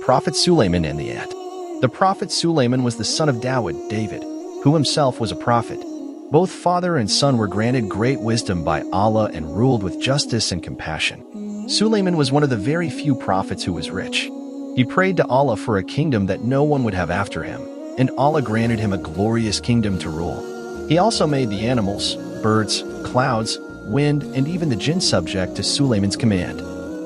Prophet Sulaiman and the Ant. The Prophet Sulaiman was the son of Daud, David, who himself was a prophet. Both father and son were granted great wisdom by Allah and ruled with justice and compassion. Sulaiman was one of the very few prophets who was rich. He prayed to Allah for a kingdom that no one would have after him, and Allah granted him a glorious kingdom to rule. He also made the animals, birds, clouds, wind, and even the jinn subject to Sulaiman's command.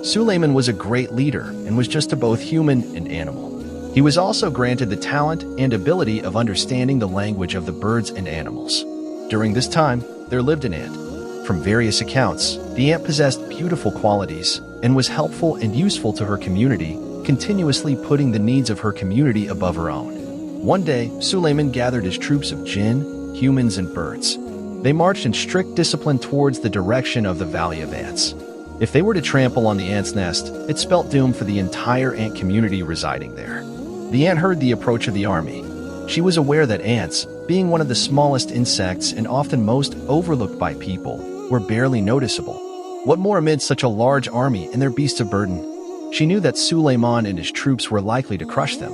Sulaiman was a great leader and was just a both human and animal. He was also granted the talent and ability of understanding the language of the birds and animals. During this time, there lived an ant. From various accounts, the ant possessed beautiful qualities and was helpful and useful to her community, continuously putting the needs of her community above her own. One day, Sulaiman gathered his troops of jinn, humans, and birds. They marched in strict discipline towards the direction of the Valley of Ants. If they were to trample on the ant's nest, it spelt doom for the entire ant community residing there. The ant heard the approach of the army. She was aware that ants, being one of the smallest insects and often most overlooked by people, were barely noticeable. What more amid such a large army and their beasts of burden? She knew that Sulaiman and his troops were likely to crush them.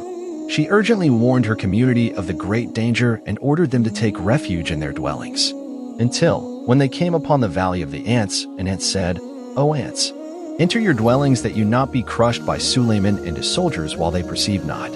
She urgently warned her community of the great danger and ordered them to take refuge in their dwellings. Until, when they came upon the Valley of the Ants, an ant said, "O ants, enter your dwellings that you not be crushed by Sulaiman and his soldiers while they perceive not."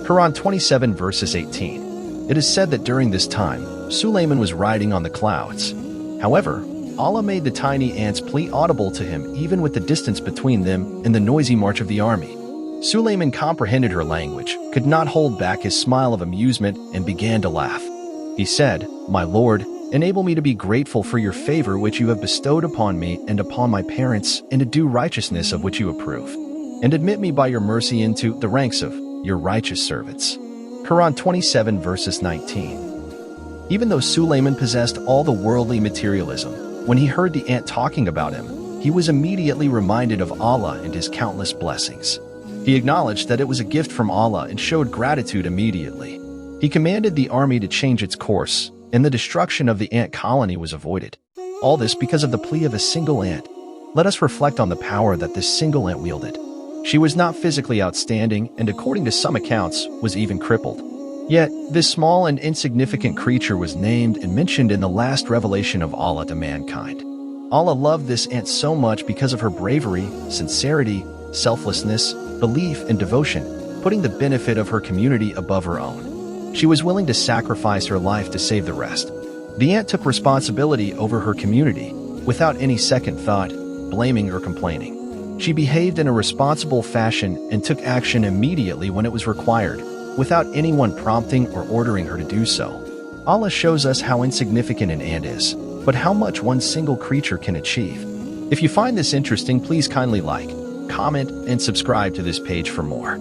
Quran 27 verses 18. It is said that during this time, Sulaiman was riding on the clouds. However, Allah made the tiny ants plead audible to him even with the distance between them and the noisy march of the army. Sulaiman comprehended her language, could not hold back his smile of amusement, and began to laugh. He said, "My Lord, enable me to be grateful for your favor which you have bestowed upon me and upon my parents, and to do righteousness of which you approve. And admit me by your mercy into the ranks of your righteous servants." Quran 27 verses 19. Even though Sulaiman possessed all the worldly materialism, when he heard the ant talking about him, he was immediately reminded of Allah and his countless blessings. He acknowledged that it was a gift from Allah and showed gratitude immediately. He commanded the army to change its course, and the destruction of the ant colony was avoided. All this because of the plea of a single ant. Let us reflect on the power that this single ant wielded. She was not physically outstanding and, according to some accounts, was even crippled. Yet, this small and insignificant creature was named and mentioned in the last revelation of Allah to mankind. Allah loved this ant so much because of her bravery, sincerity, selflessness, belief, and devotion, putting the benefit of her community above her own. She was willing to sacrifice her life to save the rest. The ant took responsibility over her community, without any second thought, blaming or complaining. She behaved in a responsible fashion and took action immediately when it was required, without anyone prompting or ordering her to do so. Allah shows us how insignificant an ant is, but how much one single creature can achieve. If you find this interesting, please kindly like, comment, and subscribe to this page for more.